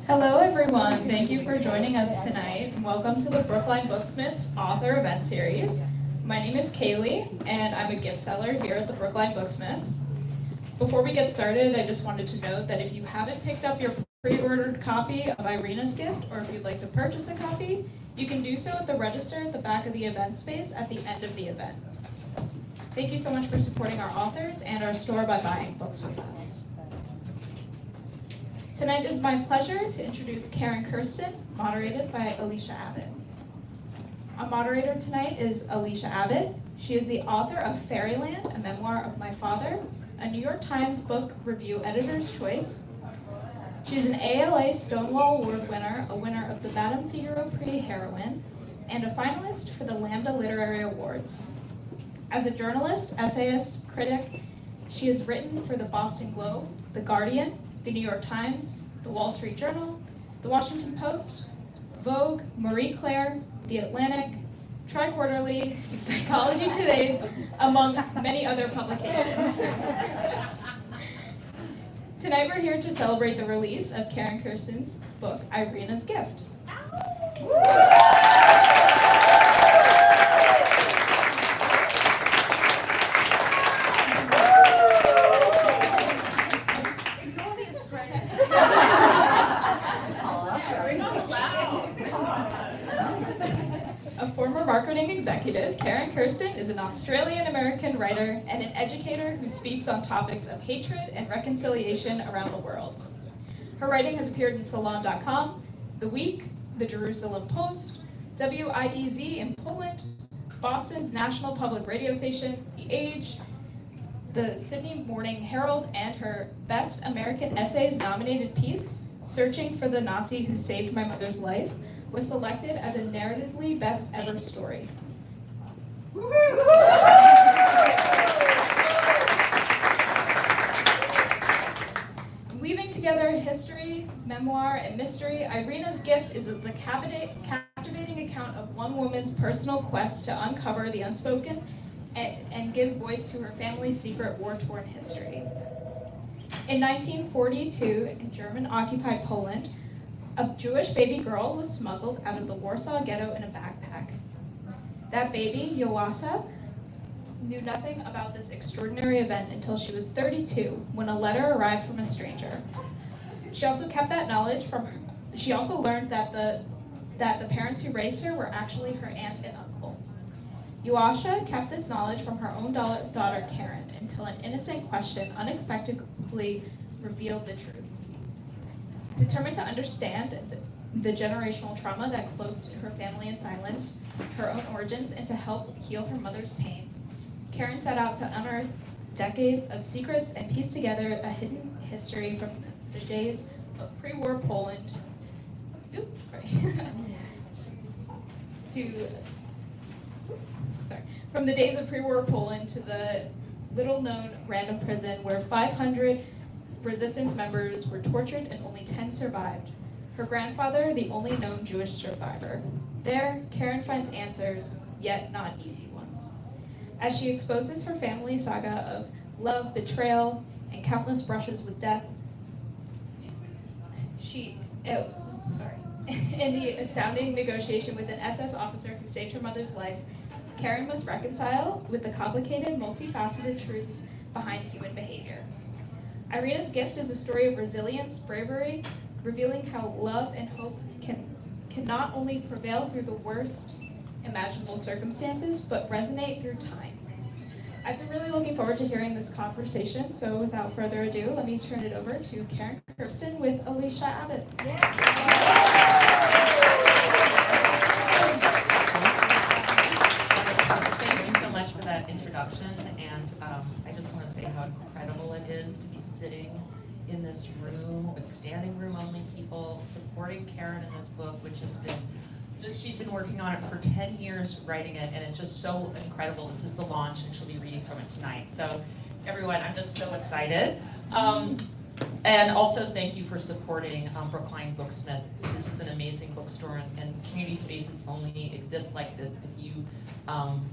Hello everyone, thank you for joining us tonight. Welcome to the Brookline Booksmith's author event series. My name is Kaylee and I'm a gift seller here at the Brookline Booksmith. Before we get started, I just wanted to note that if you haven't picked up your pre-ordered copy of Irena's gift, or if you'd like to purchase a copy, you can do so at the register at the back of the event space at the end of the event. Thank you so much for supporting our authors and our store by buying books with us. Tonight is my pleasure to introduce Kirsten, moderated by Alysia Abbott. Our moderator tonight is Alysia Abbott. She is the author of Fairyland, a memoir of my father, a New York Times Book Review Editor's Choice. She's an ALA Stonewall Award winner, a winner of the Madame Figaro Prix Heroine, and a finalist for the Lambda Literary Awards. As a journalist, essayist, critic, she has written for the Boston Globe, The Guardian, the New York Times, the Wall Street Journal, the Washington Post, Vogue, Marie Claire, The Atlantic, Tri-Quarterly, Psychology Today, among many other publications. Tonight we're here to celebrate the release of Kirsten's book, Irena's Gift. A former marketing executive, Kirsten is an Australian-American writer and an educator who speaks on topics of hatred and reconciliation around the world. Her writing has appeared in Salon.com, The Week, The Jerusalem Post, WIEZ in Poland, Boston's National Public Radio Station, The Age, the Sydney Morning Herald, and her Best American Essays nominated piece, Searching for the Nazi Who Saved My Mother's Life, was selected as a narratively best ever story. Weaving together history, memoir, and mystery, Irena's Gift is the captivating account of one woman's personal quest to uncover the unspoken and give voice to her family's secret war-torn history. In 1942, in German-occupied Poland, a Jewish baby girl was smuggled out of the Warsaw Ghetto in a backpack. That baby, Joasha, knew nothing about this extraordinary event until she was 32, when a letter arrived from a stranger. She also kept that knowledge from her. She also learned that the parents who raised her were actually her aunt and uncle. Joasha kept this knowledge from her own daughter, Karen, until an innocent question unexpectedly revealed the truth. Determined to understand the generational trauma that cloaked her family in silence, her own origins, and to help heal her mother's pain, Karen set out to unearth decades of secrets and piece together a hidden history from the days of pre-war Poland from the days of pre-war Poland to the little-known random prison where 500 resistance members were tortured and only 10 survived. Her grandfather, the only known Jewish survivor. There, Karen finds answers, yet not easy ones. As she exposes her family saga of love, betrayal, and countless brushes with death, in the astounding negotiation with an SS officer who saved her mother's life, Karen must reconcile with the complicated, multifaceted truths behind human behavior. Irena's Gift is a story of resilience, bravery, revealing how love and hope can not only prevail through the worst imaginable circumstances, but resonate through time. I've been really looking forward to hearing this conversation, so without further ado, let me turn it over to Kirsten with Alysia Abbott. Thank you so much for that introduction, and I just want to say how incredible it is to be sitting in this room with standing room only people supporting Karen in this book, which has been she's been working on it for 10 years writing it, and it's just so incredible. This is the launch, and she'll be reading from it tonight. So everyone, I'm just so excited. And also thank you for supporting Brookline Booksmith. This is an amazing bookstore, and community spaces only exist like this if you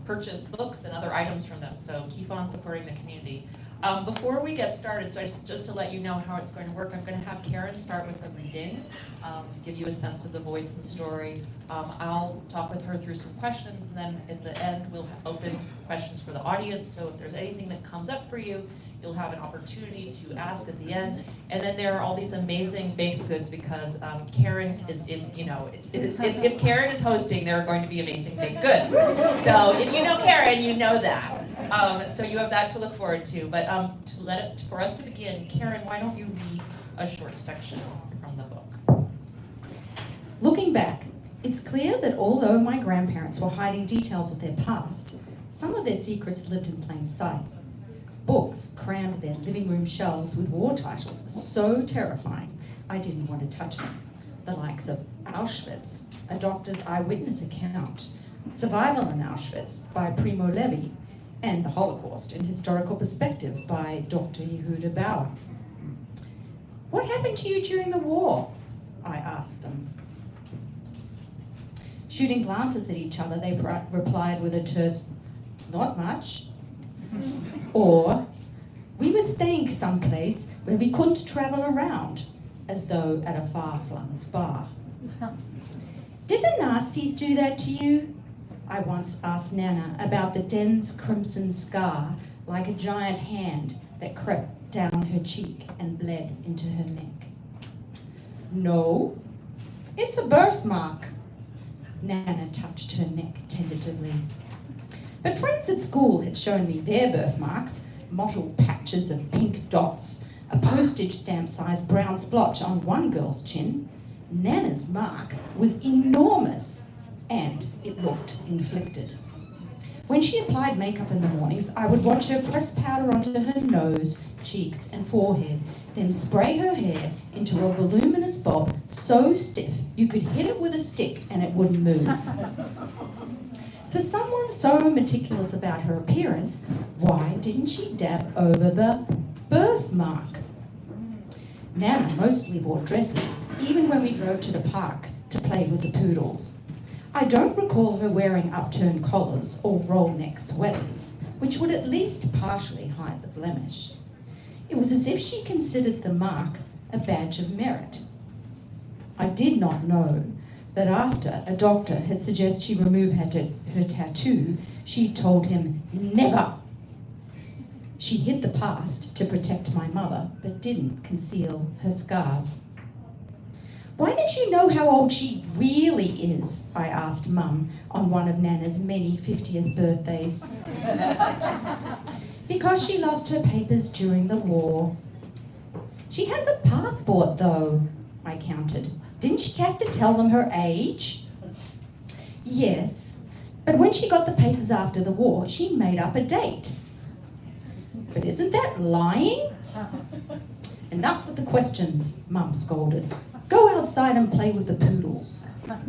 purchase books and other items from them. So keep on supporting the community. Before we get started, so just to let you know how it's going to work, I'm going to have Karen start with a reading to give you a sense of the voice and story. I'll talk with her through some questions, and then at the end we'll open questions for the audience. So if there's anything that comes up for you, you'll have an opportunity to ask at the end. And then there are all these amazing baked goods because Karen is in, if Karen is hosting, there are going to be amazing baked goods. So if you know Karen, you know that. So you have that to look forward to. But for us to begin, Karen, why don't you read a short section from the book? Looking back, it's clear that although my grandparents were hiding details of their past, some of their secrets lived in plain sight. Books crammed their living room shelves with war titles so terrifying I didn't want to touch them. The likes of Auschwitz, a doctor's eyewitness account, Survival in Auschwitz by Primo Levi, and The Holocaust in Historical Perspective by Dr. Yehuda Bauer. What happened to you during the war? I asked them. Shooting glances at each other, they replied with a terse, "Not much." Or, "We were staying someplace where we couldn't travel around," as though at a far-flung spa. "Did the Nazis do that to you?" I once asked Nana about the dense crimson scar, like a giant hand that crept down her cheek and bled into her neck. "No, it's a birthmark." Nana touched her neck tentatively. But friends at school had shown me their birthmarks, mottled patches of pink dots, a postage stamp-sized brown splotch on one girl's chin. Nana's mark was enormous, and it looked inflicted. When she applied makeup in the mornings, I would watch her press powder onto her nose, cheeks, and forehead, then spray her hair into a voluminous bob so stiff you could hit it with a stick and it wouldn't move. For someone so meticulous about her appearance, why didn't she dab over the birthmark? Nana mostly wore dresses, even when we drove to the park to play with the poodles. I don't recall her wearing upturned collars or roll-neck sweaters, which would at least partially hide the blemish. It was as if she considered the mark a badge of merit. I did not know that after a doctor had suggested she remove her tattoo, she told him never. She hid the past to protect my mother, but didn't conceal her scars. "Why don't you know how old she really is?" I asked Mum on one of Nana's many 50th birthdays. "Because she lost her papers during the war." "She has a passport though," I countered. "Didn't she have to tell them her age?" "Yes, but when she got the papers after the war, she made up a date." "But isn't that lying?" "Enough with the questions," Mum scolded. "Go outside and play with the poodles." Thank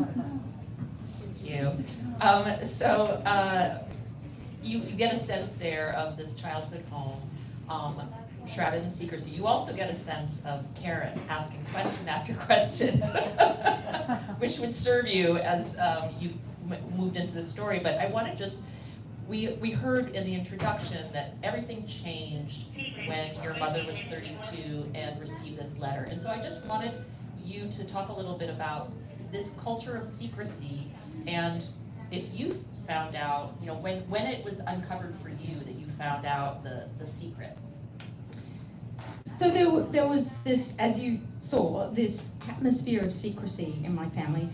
you. You get a sense there of this childhood home, shrouded in secrecy. You also get a sense of Karen asking question after question, which would serve you as you moved into the story. But I want to we heard in the introduction that everything changed when your mother was 32 and received this letter. And so I just wanted you to talk a little bit about this culture of secrecy, and if you found out, when it was uncovered for you that you found out the secret. So there was this, as you saw, this atmosphere of secrecy in my family.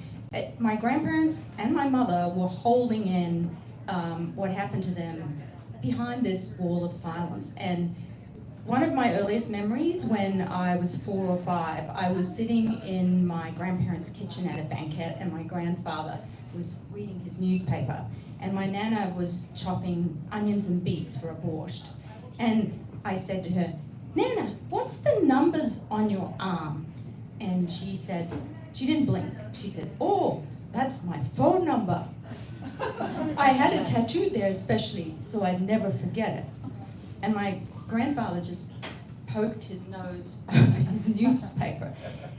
My grandparents and my mother were holding in what happened to them behind this wall of silence. And one of my earliest memories, when I was 4 or 5, I was sitting in my grandparents' kitchen at a banquet, and my grandfather was reading his newspaper, and my nana was chopping onions and beets for a borscht. And I said to her, "Nana, what's the numbers on your arm?" And she said, she didn't blink. She said, "Oh, that's my phone number." I had it tattooed there especially, so I'd never forget it. And my grandfather just poked his nose over his newspaper.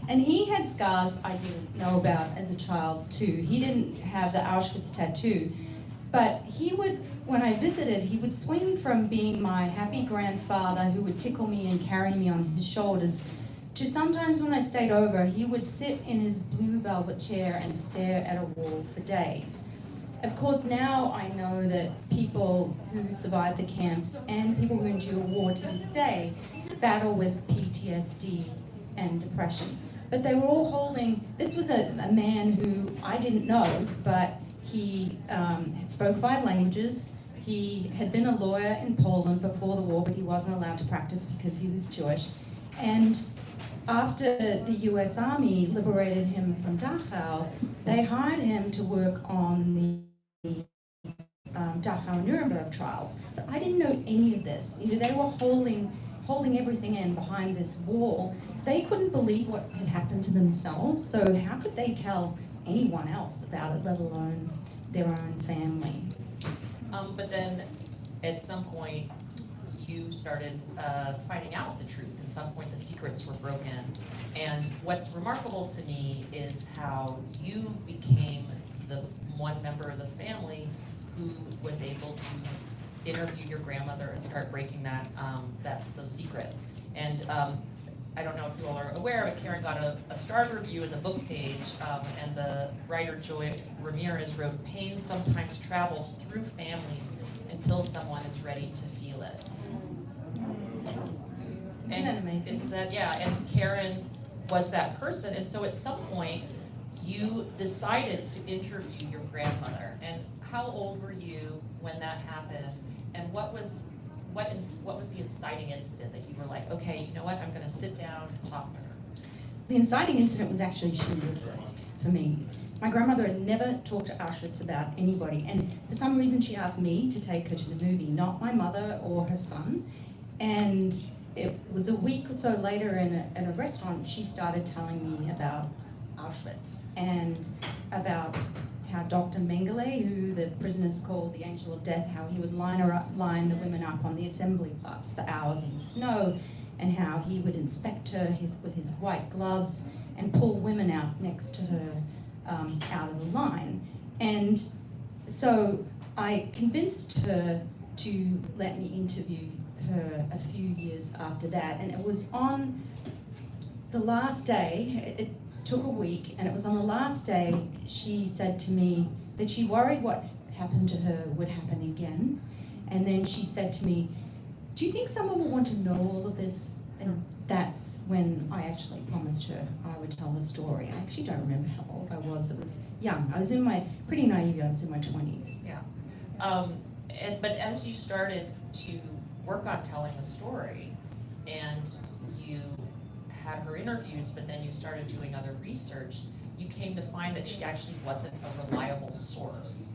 And he had scars I didn't know about as a child too. He didn't have the Auschwitz tattoo, But he would, when I visited, he would swing from being my happy grandfather who would tickle me and carry me on his shoulders to sometimes when I stayed over, he would sit in his blue velvet chair and stare at a wall for days. Of course, now I know that people who survive the camps and people who endure war to this day battle with PTSD and depression. But they were all holding, this was a man who I didn't know, but he spoke 5 languages. He had been a lawyer in Poland before the war, but he wasn't allowed to practice because he was Jewish. And after the US Army liberated him from Dachau, they hired him to work on the Dachau Nuremberg trials. But I didn't know any of this. You know, they were holding everything in behind this wall. They couldn't believe what had happened to themselves, so how could they tell anyone else about it, let alone their own family? But then, at some point, you started finding out the truth. At some point, the secrets were broken. And what's remarkable to me is how you became the one member of the family who was able to interview your grandmother and start breaking those secrets. And I don't know if you all are aware, but Karen got a starred review in the book page, and the writer Joy Ramirez wrote, "Pain sometimes travels through families until someone is ready to feel it." Isn't that amazing? And Karen was that person, and so at some point, you decided to interview your grandmother. And how old were you when that happened? And what was the inciting incident that you were like, okay, you know what, I'm going to sit down and talk to her? The inciting incident was actually Schindler's List for me. My grandmother had never talked to Auschwitz about anybody, and for some reason she asked me to take her to the movie, not my mother or her son. And it was a week or so later in a restaurant, she started telling me about Auschwitz and about how Dr. Mengele, who the prisoners called the Angel of Death, how he would line the women up on the assembly plots for hours in the snow, and how he would inspect her with his white gloves and pull women out next to her out of the line. And so I convinced her to let me interview her a few years after that, and it was on the last day, it took a week, and it was on the last day she said to me that she worried what happened to her would happen again. And then she said to me, "Do you think someone will want to know all of this?" And that's when I actually promised her I would tell the story. I actually don't remember how old I was. It was young. I was pretty naive, I was in my 20s. Yeah. But as you started to work on telling the story, and you had her interviews, but then you started doing other research, you came to find that she actually wasn't a reliable source.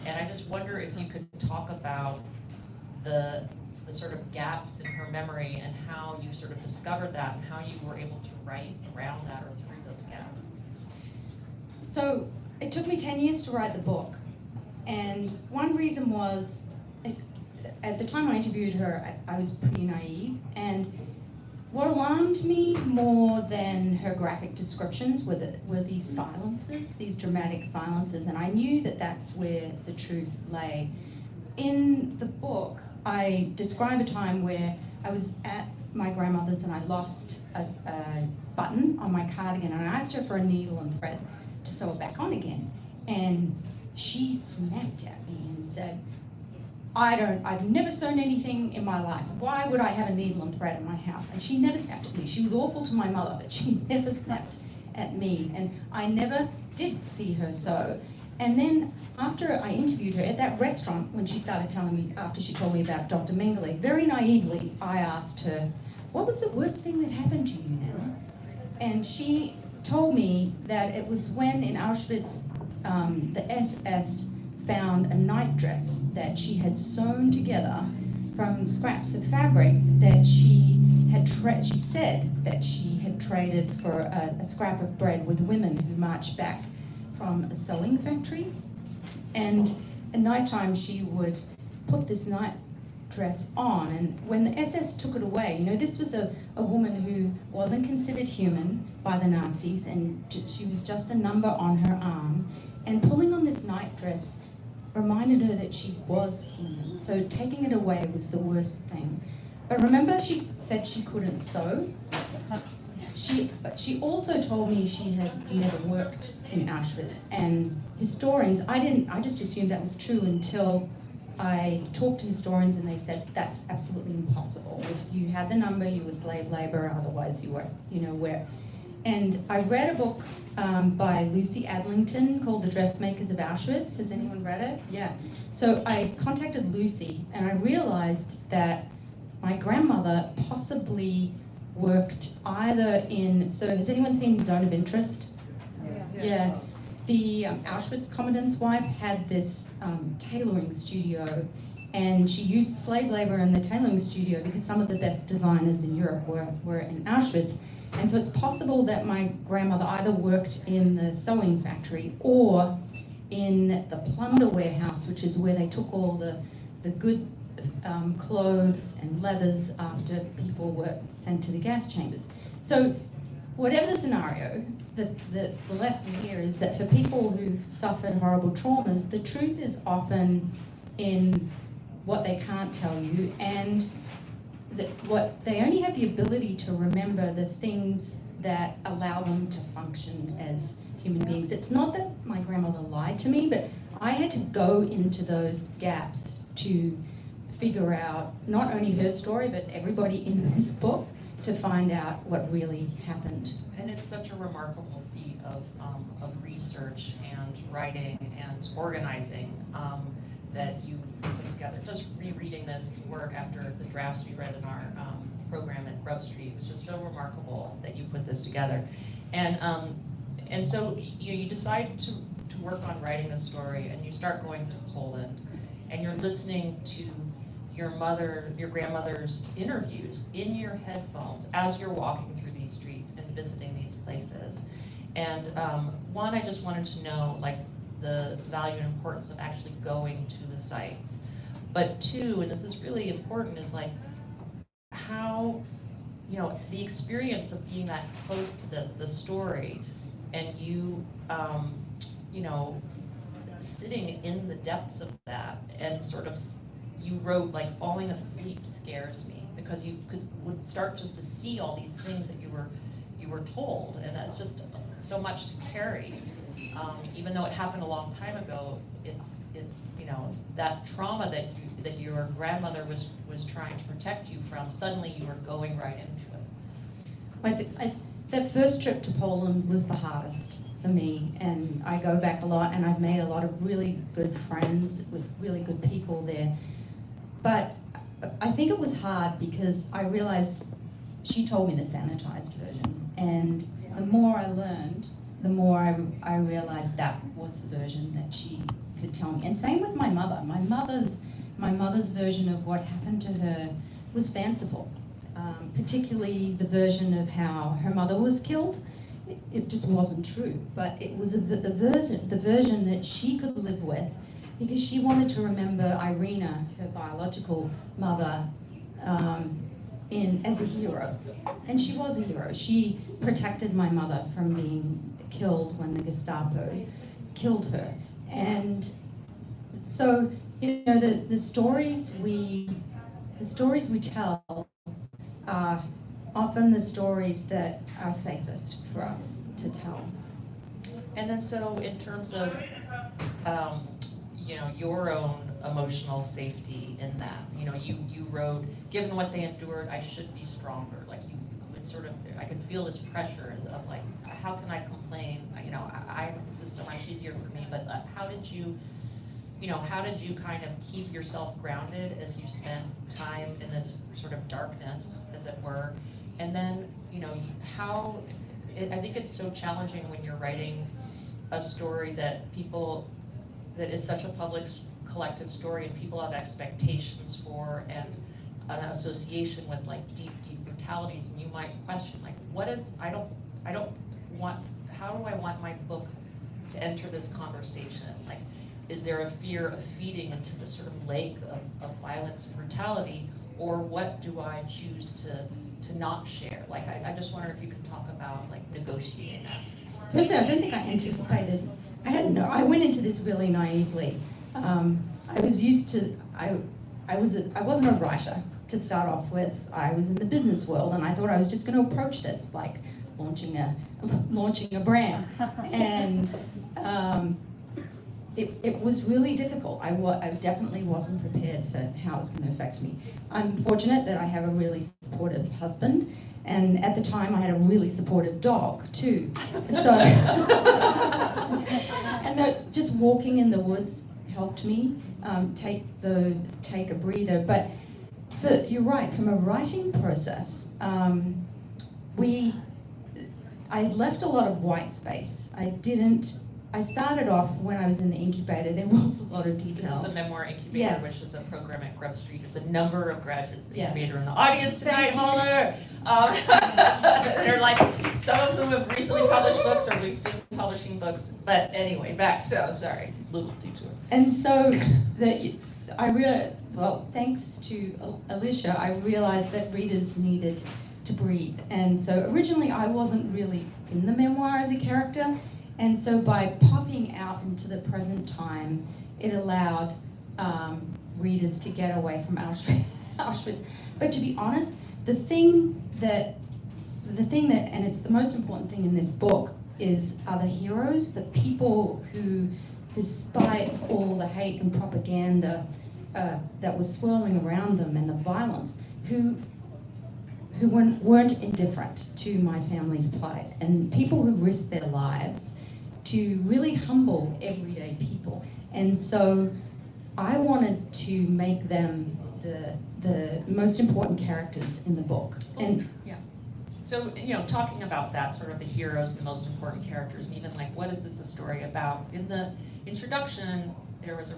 And I just wonder if you could talk about the sort of gaps in her memory and how you sort of discovered that and how you were able to write around that or through those gaps. So it took me 10 years to write the book. And one reason was, at the time I interviewed her, I was pretty naive. And what alarmed me more than her graphic descriptions were these silences, these dramatic silences. And I knew that that's where the truth lay. In the book, I describe a time where I was at my grandmother's and I lost a button on my cardigan, and I asked her for a needle and thread to sew it back on again. And she snapped at me and said, I've never sewn anything in my life. Why would I have a needle and thread in my house? And she never snapped at me. She was awful to my mother, but she never snapped at me. And I never did see her sew. And then after I interviewed her at that restaurant, when she started telling me, after she told me about Dr. Mengele, very naively, I asked her, what was the worst thing that happened to you now? And she told me that it was when in Auschwitz, the SS found a nightdress that she had sewn together from scraps of fabric that she said that she had traded for a scrap of bread with women who marched back from a sewing factory. And at nighttime she would put this nightdress on, and when the SS took it away, you know, this was a woman who wasn't considered human by the Nazis, and she was just a number on her arm, and pulling on this nightdress reminded her that she was human. So taking it away was the worst thing. But remember, she said she couldn't sew. But she also told me she had never worked in Auschwitz. And historians, I just assumed that was true until I talked to historians and they said that's absolutely impossible. If you had the number, you were slave labor, otherwise you were, where. And I read a book by Lucy Adlington called The Dressmakers of Auschwitz. Has anyone read it? Yeah. So I contacted Lucy and I realized that my grandmother possibly worked either in, so has anyone seen Zone of Interest? Yeah. The Auschwitz commandant's wife had this tailoring studio, and she used slave labor in the tailoring studio because some of the best designers in Europe were in Auschwitz. And so it's possible that my grandmother either worked in the sewing factory or in the plunder warehouse, which is where they took all the good clothes and leathers after people were sent to the gas chambers. So whatever the scenario, the lesson here is that for people who've suffered horrible traumas, the truth is often in what they can't tell you, and what they only have the ability to remember the things that allow them to function as human beings. It's not that my grandmother lied to me, but I had to go into those gaps to figure out not only her story, but everybody in this book, to find out what really happened. And it's such a remarkable feat of research and writing and organizing that you put together. Just rereading this work after the drafts we read in our program at Grub Street was just so remarkable that you put this together. And so you decide to work on writing the story, and you start going to Poland, and you're listening to your grandmother's interviews in your headphones as you're walking through these streets and visiting these places. And one, I just wanted to know the value and importance of actually going to the sites. But two, and this is really important, is how, the experience of being that close to the story, and you, sitting in the depths of that, and sort of, you wrote falling asleep scares me, because you would start just to see all these things that you were told, and that's just so much to carry. Even though it happened a long time ago, it's that trauma that your grandmother was trying to protect you from, suddenly you were going right into it. That first trip to Poland was the hardest for me, and I go back a lot, and I've made a lot of really good friends with really good people there. But I think it was hard because I realized she told me the sanitized version, and the more I learned, the more I realized that was the version that she could tell me. And same with my mother. My mother's version of what happened to her was fanciful, particularly the version of how her mother was killed. It just wasn't true, but it was the version that she could live with, because she wanted to remember Irena, her biological mother, as a hero. And she was a hero. She protected my mother from being killed when the Gestapo killed her. And so, the stories we tell are often the stories that are safest for us to tell. And then so in terms of your own emotional safety in that, you wrote, given what they endured, I should be stronger. You would sort of, I could feel this pressure of how can I complain? This is so much easier for me, but how did you kind of keep yourself grounded as you spent time in this sort of darkness, as it were? And then, I think it's so challenging when you're writing a story that is such a public collective story, and people have expectations for, and an association with deep brutalities, and you might question how do I want my book to enter this conversation? Is there a fear of feeding into this sort of lake of violence and brutality, or what do I choose to not share? I just wonder if you could talk about negotiating that. Personally, I don't think I anticipated. I went into this really naively, I was used to, I wasn't a writer to start off with. I was in the business world, and I thought I was just going to approach this like launching a brand, and it was really difficult. I definitely wasn't prepared for how it was going to affect me. I'm fortunate that I have a really supportive husband, and at the time I had a really supportive dog too. So, and just walking in the woods helped me take a breather. But you're right, from a writing process, I left a lot of white space. I started off when I was in the incubator, there was a lot of This is detail. the Memoir Incubator, Yes. which is a program at Grub Street. There's a number of graduates of the Yes. incubator in the audience tonight, holler. They're like, some of whom have recently published books or we've seen publishing books. But anyway, back, sorry, little detour. And so thanks to Alysia, I realized that readers needed to breathe. And so originally I wasn't really in the memoir as a character. And so by popping out into the present time, it allowed readers to get away from Auschwitz. But to be honest, the thing that, and it's the most important thing in this book, are the heroes, the people who, despite all the hate and propaganda that was swirling around them and the violence, who weren't indifferent to my family's plight, and people who risked their lives to really humble everyday people. And so I wanted to make them the most important characters in the book. And yeah. So, talking about that, sort of the heroes, the most important characters, and even like, what is this a story about? In the introduction, there was it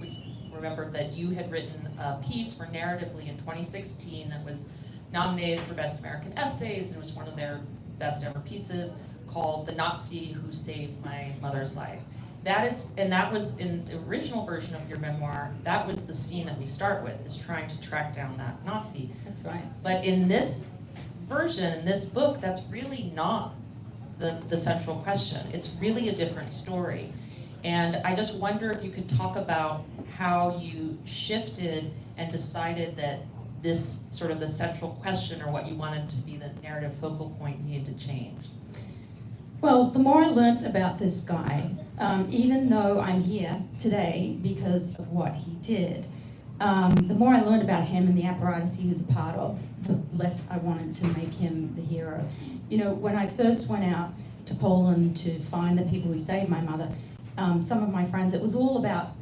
was remembered that you had written a piece for Narratively in 2016 that was nominated for Best American Essays, and it was one of their best ever pieces, called The Nazi Who Saved My Mother's Life. That was in the original version of your memoir, that was the scene that we start with, is trying to track down that Nazi. that's right. But in this version, in this book, that's really not the central question. It's really a different story. And I just wonder if you could talk about how you shifted and decided that this sort of the central question, or what you wanted to be the narrative focal point, needed to change. Well, the more I learned about this guy, even though I'm here today because of what he did, the more I learned about him and the apparatus he was a part of, the less I wanted to make him the hero. When I first went out to Poland to find the people who saved my mother, some of my friends, it was all about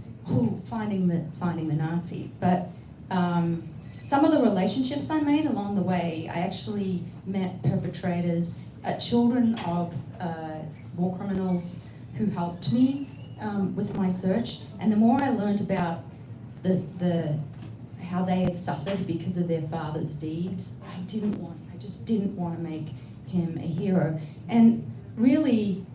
finding the Nazi. But some of the relationships I made along the way, I actually met perpetrators, children of war criminals who helped me with my search. And the more I learned about how they had suffered because of their father's deeds, I just didn't want to make him a hero. And really,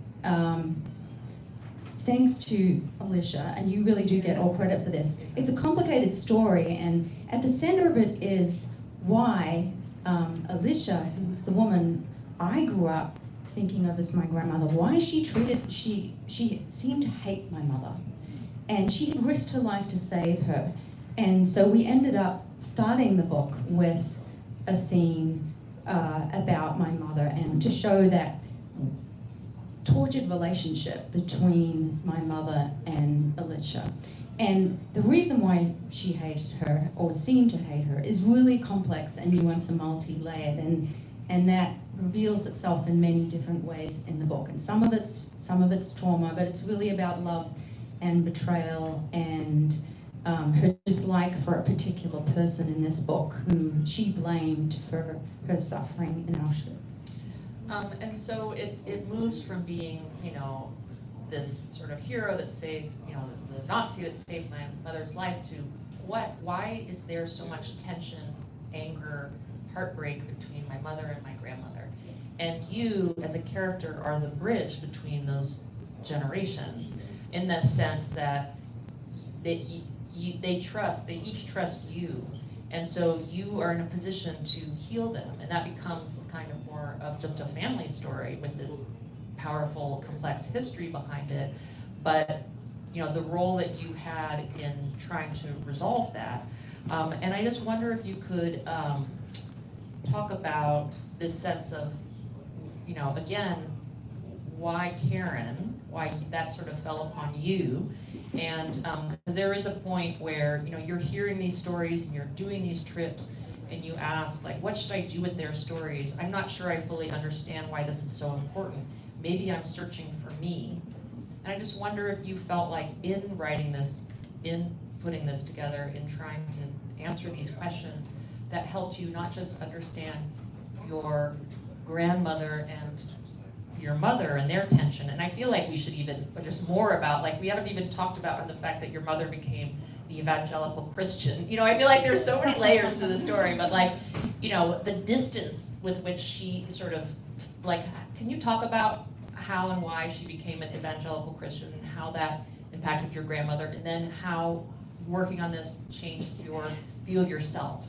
thanks to Alysia, and you really do get all credit for this, it's a complicated story, and at the center of it is why Alysia, who's the woman I grew up thinking of as my grandmother, why she seemed to hate my mother. And she had risked her life to save her. And so we ended up starting the book with a scene about my mother, and to show that tortured relationship between my mother and Alysia. And the reason why she hated her, or seemed to hate her, is really complex and nuanced and multi-layered, and that reveals itself in many different ways in the book. And some of it's trauma, but it's really about love and betrayal and her dislike for a particular person in this book who she blamed for her suffering in Auschwitz. And so it moves from being, this sort of hero that saved, the Nazi that saved my mother's life, to why is there so much tension, anger, heartbreak between my mother and my grandmother? And you, as a character, are the bridge between those generations, in the sense that they each trust you. And so you are in a position to heal them, and that becomes kind of more of just a family story with this powerful, complex history behind it. But the role that you had in trying to resolve that. And I just wonder if you could talk about this sense of, again, why Karen, why that sort of fell upon you. And because there is a point where, you're hearing these stories and you're doing these trips and you ask, like, what should I do with their stories? I'm not sure I fully understand why this is so important. Maybe I'm searching for me. And I just wonder if you felt like in writing this, in putting this together, in trying to answer these questions, that helped you not just understand your grandmother and your mother and their tension. And I feel like we should even, just more about, like, we haven't even talked about the fact that your mother became the evangelical Christian. I feel like there's so many layers to the story, but like, the distance with which she sort of, like, can you talk about how and why she became an evangelical Christian and how that impacted your grandmother, and then how working on this changed your view of yourself?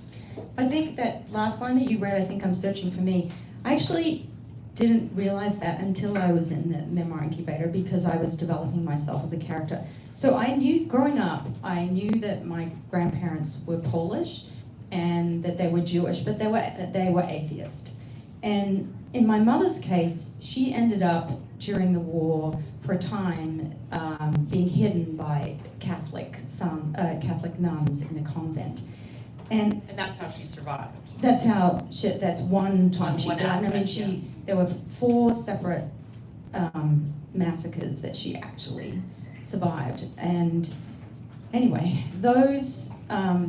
I think that last line that you read, I think I'm searching for me. I actually didn't realize that until I was in the memoir incubator, because I was developing myself as a character. So I knew, growing up, I knew that my grandparents were Polish and that they were Jewish, but they were atheist. And in my mother's case, she ended up during the war for a time being hidden by Catholic nuns in a convent. And that's how she survived. That's one time she One survived. aspect, There were 4 separate massacres that she actually survived. And anyway, those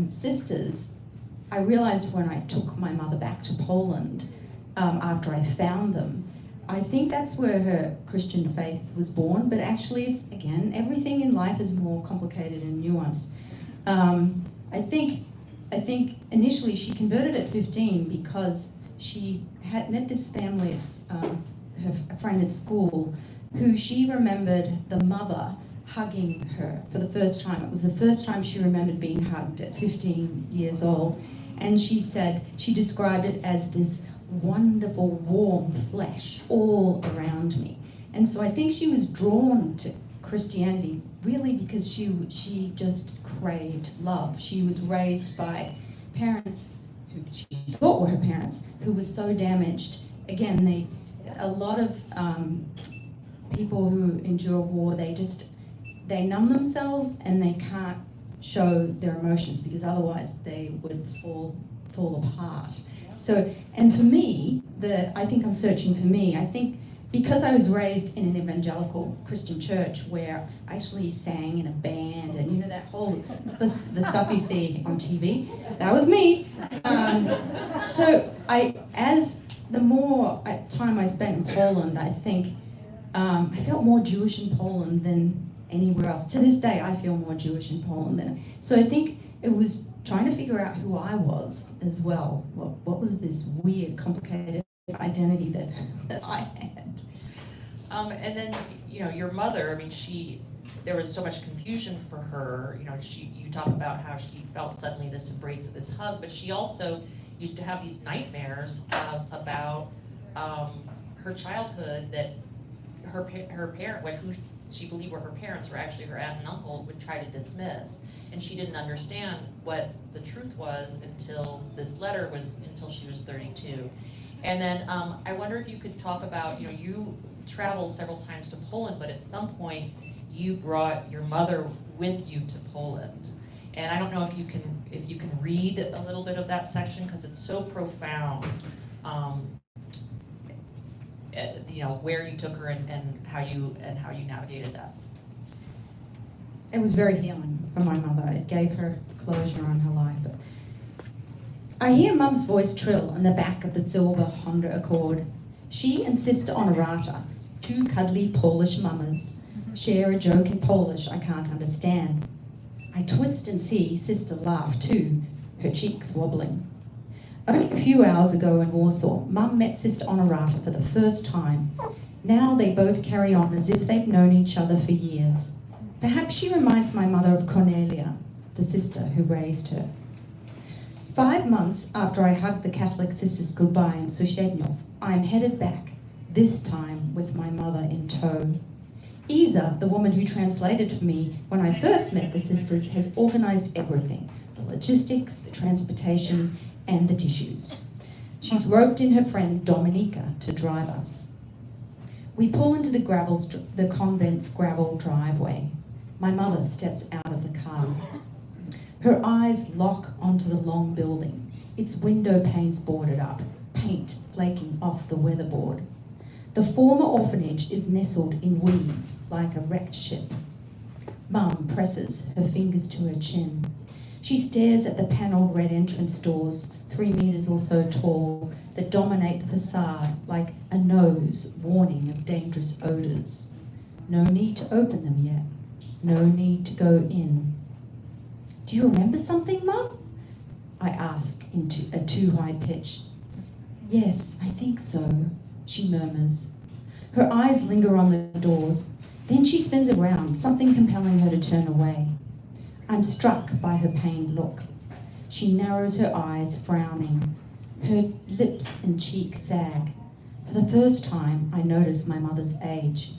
sisters, I realized when I took my mother back to Poland after I found them, I think that's where her Christian faith was born, but actually it's, again, everything in life is more complicated and nuanced. I think initially she converted at 15 because she had met this family, a friend at school, who she remembered the mother hugging her for the first time. It was the first time she remembered being hugged at 15 years old. And she said, she described it as this wonderful warm flesh all around me. And so I think she was drawn to Christianity really because she just craved love. She was raised by parents who she thought were her parents, who were so damaged. Again, a lot of people who endure war, they numb themselves and they can't show their emotions because otherwise they would fall apart. So, and for me, I think I'm searching for me. I think because I was raised in an evangelical Christian church where I actually sang in a band and that whole, the stuff you see on TV, that was me. So as the more time I spent in Poland, I think I felt more Jewish in Poland than anywhere else. To this day, I feel more Jewish in Poland so I think it was trying to figure out who I was as well. What was this weird, complicated identity that I had? And then, your mother, there was so much confusion for her. You talk about how she felt suddenly this embrace of this hug, but she also used to have these nightmares about her childhood, that her parent, who she believed were her parents, were actually her aunt and uncle, would try to dismiss. And she didn't understand what the truth was until this letter until she was 32. And then I wonder if you could talk about, you traveled several times to Poland, but at some point you brought your mother with you to Poland. And I don't know if you can read a little bit of that section because it's so profound. Where you took her and how you navigated that. It was very healing for my mother. It gave her closure on her life. But I hear Mum's voice trill in the back of the silver Honda Accord. She and Sister Honorata, 2 cuddly Polish mamas, share a joke in Polish I can't understand. I twist and see Sister laugh too, her cheeks wobbling. Only a few hours ago in Warsaw, Mum met Sister Honorata for the first time. Now they both carry on as if they've known each other for years. Perhaps she reminds my mother of Cornelia, the sister who raised her. 5 months after I hugged the Catholic sisters goodbye in Sushednov, I am headed back, this time with my mother in tow. Isa, the woman who translated for me when I first met the sisters, has organised everything, the logistics, the transportation, and the tissues. She's roped in her friend Dominica to drive us. We pull into the convent's gravel driveway. My mother steps out of the car. Her eyes lock onto the long building, its window panes boarded up, paint flaking off the weatherboard. The former orphanage is nestled in weeds like a wrecked ship. Mum presses her fingers to her chin. She stares at the panelled red entrance doors, 3 meters or so tall, that dominate the facade like a nose warning of dangerous odours. No need to open them yet. No need to go in. Do you remember something, Mum? I ask into a too high pitch. Yes, I think so, she murmurs. Her eyes linger on the doors. Then she spins around, something compelling her to turn away. I'm struck by her pained look. She narrows her eyes, frowning. Her lips and cheeks sag. For the first time, I notice my mother's age.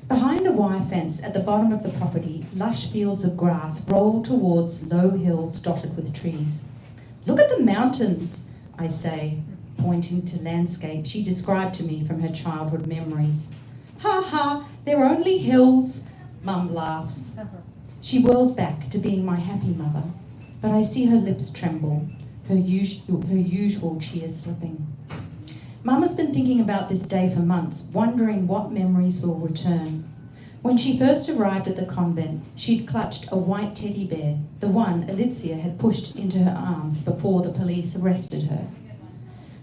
Behind a wire fence at the bottom of the property, lush fields of grass roll towards low hills dotted with trees. Look at the mountains, I say, pointing to landscape she described to me from her childhood memories. Ha ha, they're only hills, Mum laughs. She whirls back to being my happy mother, but I see her lips tremble, her usual cheer slipping. Mum has been thinking about this day for months, wondering what memories will return. When she first arrived at the convent, she'd clutched a white teddy bear, the one Alysia had pushed into her arms before the police arrested her.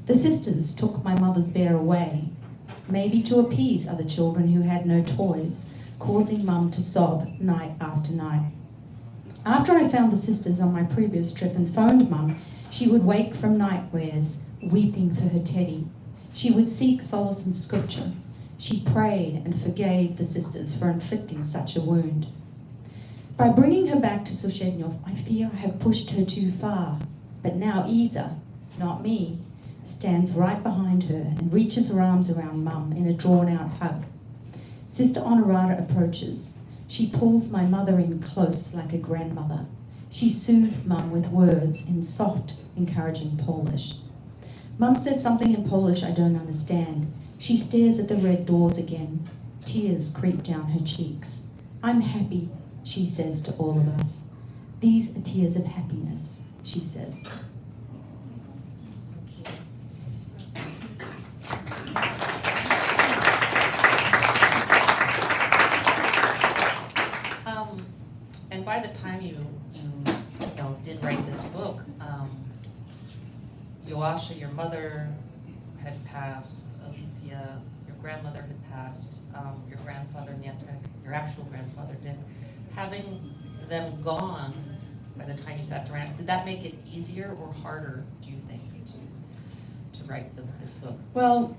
The sisters took my mother's bear away, maybe to appease other children who had no toys, causing Mum to sob night after night. After I found the sisters on my previous trip and phoned Mum, she would wake from nightmares, weeping for her teddy. She would seek solace in scripture. She prayed and forgave the sisters for inflicting such a wound. By bringing her back to Sushednyov, I fear I have pushed her too far. But now Isa, not me, stands right behind her and reaches her arms around Mum in a drawn-out hug. Sister Honorata approaches. She pulls my mother in close like a grandmother. She soothes Mum with words in soft, encouraging Polish. Mum says something in Polish I don't understand. She stares at the red doors again. Tears creep down her cheeks. I'm happy, she says to all of us. These are tears of happiness, she says. And by the time you did write this book, Yoasha, your mother, had passed, Alysia, your grandmother had passed, your grandfather, Nietek, your actual grandfather did. Having them gone by the time you sat around, did that make it easier or harder, do you think, to write this book? Well,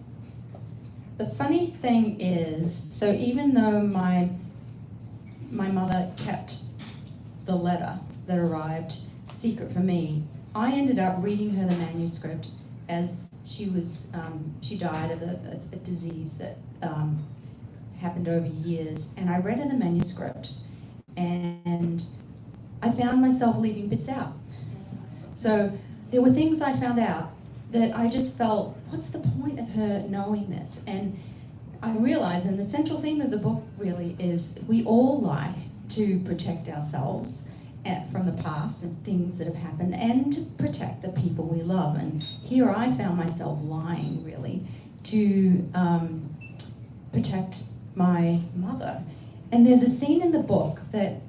the funny thing is, so even though my mother kept the letter that arrived secret from me, I ended up reading her the manuscript as she died of a disease that happened over years. And I read her the manuscript and I found myself leaving bits out. So there were things I found out that I just felt, what's the point of her knowing this? And I realized, and the central theme of the book really is, we all lie to protect ourselves from the past and things that have happened, and to protect the people we love. And here I found myself lying, really, to protect my mother. And there's a scene in the book that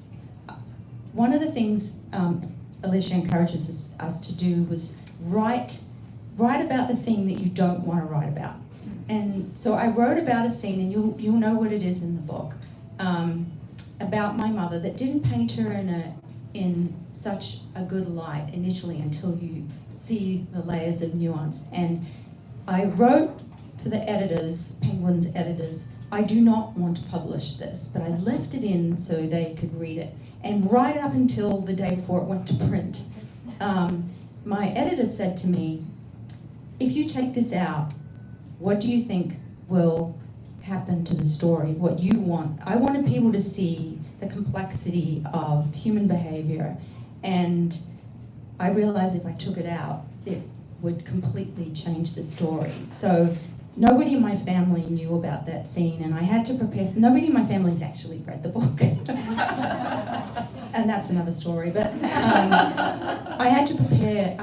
one of the things Alysia encourages us to do was write about the thing that you don't want to write about. And so I wrote about a scene, and you'll know what it is in the book, about my mother that didn't paint her in such a good light initially until you see the layers of nuance. And I wrote for the editors, Penguin's editors, I do not want to publish this, but I left it in so they could read it. And right up until the day before it went to print, my editor said to me, if you take this out, what do you think will happened to the story, what you want. I wanted people to see the complexity of human behavior, and I realized if I took it out, it would completely change the story. So nobody in my family knew about that scene, and I had to prepare. Nobody in my family's actually read the book, and that's another story. But I had to prepare.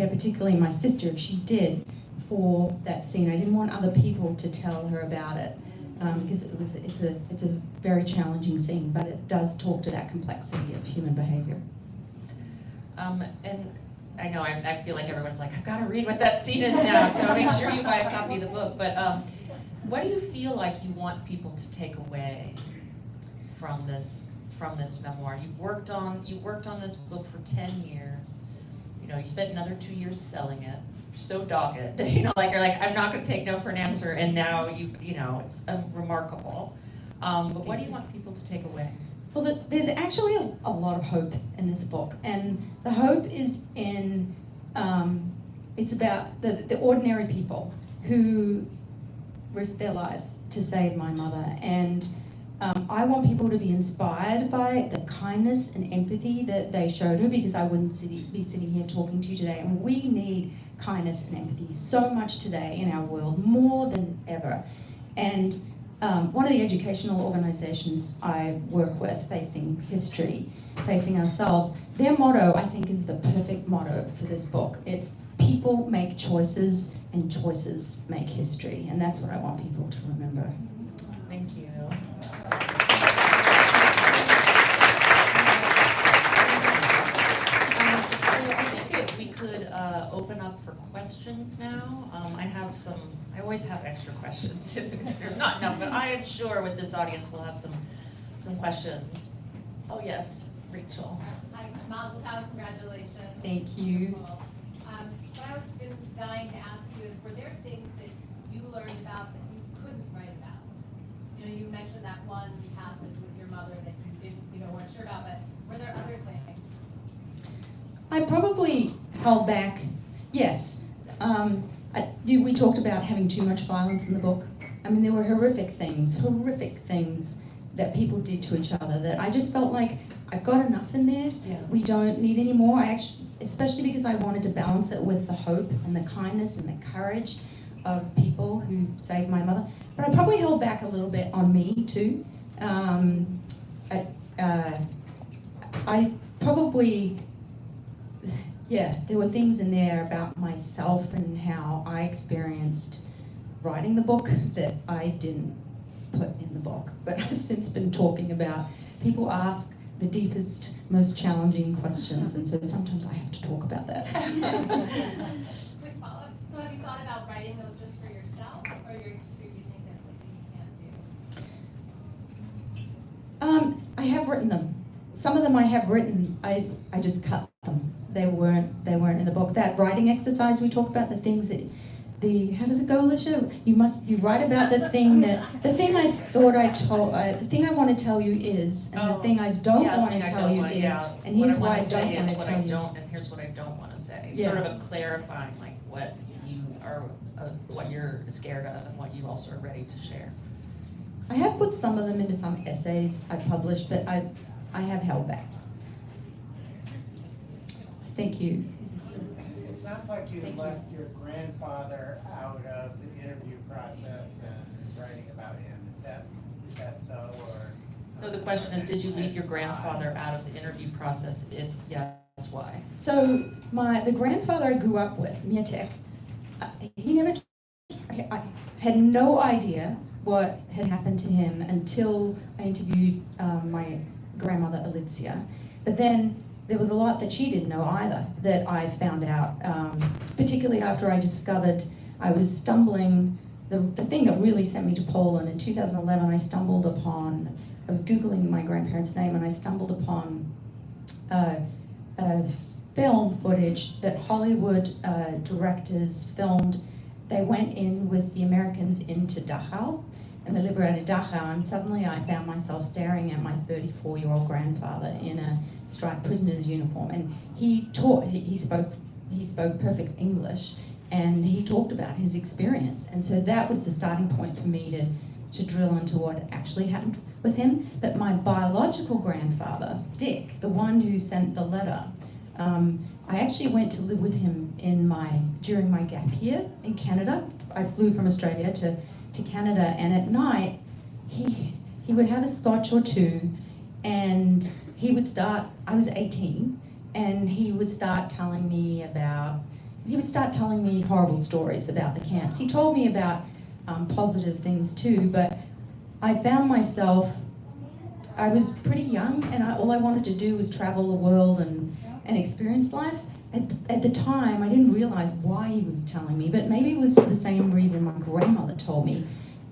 Particularly my sister, if she did, for that scene. I didn't want other people to tell her about it because it's a very challenging scene, but it does talk to that complexity of human behavior. And I know I feel like everyone's like, I've got to read what that scene is now, so make sure you buy a copy of the book. But what do you feel like you want people to take away from this memoir? You worked on this book for 10 years. You know, you spent another 2 years selling it. You're so dogged. You know, like you're like, I'm not going to take no for an answer, and now it's remarkable. But what do you want people to take away? Well, there's actually a lot of hope in this book, and the hope is in, it's about the ordinary people who risked their lives to save my mother, and I want people to be inspired by the kindness and empathy that they showed her, because I wouldn't be sitting here talking to you today, and we need kindness and empathy so much today in our world, more than ever. And one of the educational organizations I work with, Facing History, Facing Ourselves, their motto, I think, is the perfect motto for this book. It's people make choices and choices make history. And that's what I want people to remember. Thank you. We could open up for questions now. I always have extra questions if there's not enough, but I am sure with this audience we'll have some questions. Oh yes, Rachel. Hi, Mazel Tov, congratulations. Thank you. What I've been dying to ask you is, were there things that you learned about that you couldn't write about? You know, you mentioned that one passage with your mother that weren't sure about, but were there other things? I probably held back, yes. We talked about having too much violence in the book. I mean, there were horrific things that people did to each other that I just felt like I've got enough in there. Yeah. We don't need any more. Especially because I wanted to balance it with the hope and the kindness and the courage of people who saved my mother. But I probably held back a little bit on me too. I probably, there were things in there about myself and how I experienced writing the book that I didn't put in the book. But I've since been talking about, people ask the deepest, most challenging questions, and so sometimes I have to talk about that. Quick follow-up. So have you thought about writing those just for yourself, or do you think that's something you can't do? I have written them. Some of them I have written, I just cut them. They weren't in the book. That writing exercise we talked about, the things that, how does it go, Alysia? You write about the thing I want to tell you is, and the thing I don't want to tell you is, and here's why I don't want to tell you. And here's what I don't want to say. Yeah. Sort of a clarifying, like what you are, what you're scared of, and what you also are ready to share. I have put some of them into some essays I published, but I have held back. Thank you. It sounds like you left your grandfather out of the interview process and writing about him. Is that so, or? So the question is, did you leave your grandfather out of the interview process? If yes, why? So the grandfather I grew up with, Mietek, I had no idea what had happened to him until I interviewed my grandmother, Alysia. But then there was a lot that she didn't know either that I found out, particularly after I discovered I was stumbling, the thing that really sent me to Poland in 2011, I was Googling my grandparents' name, and I stumbled upon film footage that Hollywood directors filmed. They went in with the Americans into Dachau, and they liberated Dachau, and suddenly I found myself staring at my 34-year-old grandfather in a striped prisoner's uniform, and he spoke perfect English, and he talked about his experience, and so that was the starting point for me to drill into what actually happened with him. But my biological grandfather, Dick, the one who sent the letter, I actually went to live with him during my gap year in Canada. I flew from Australia to Canada, and at night he would have a scotch or two, and he would start. I was 18, and he would start telling me horrible stories about the camps. He told me about positive things too, but I found myself, I was pretty young, and all I wanted to do was travel the world and experience life. At the time, I didn't realize why he was telling me, but maybe it was for the same reason my grandmother told me.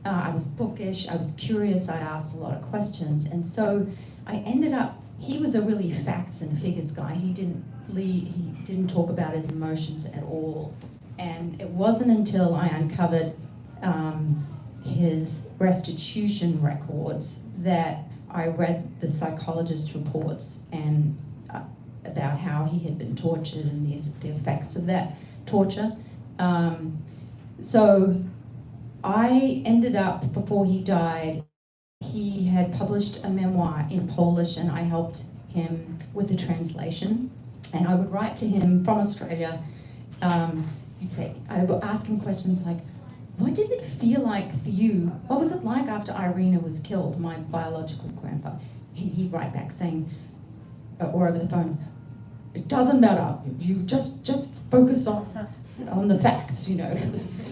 I was bookish, I was curious, I asked a lot of questions, and so I ended up, he was a really facts and figures guy. He didn't talk about his emotions at all. And it wasn't until I uncovered his restitution records that I read the psychologist's reports and about how he had been tortured and the effects of that torture. So I ended up, before he died, he had published a memoir in Polish, and I helped him with the translation. And I would write to him from Australia. I would ask him questions like, what did it feel like for you? What was it like after Irena was killed, my biological grandfather? He'd write back saying, or over the phone, it doesn't matter. You just focus on the facts, you know.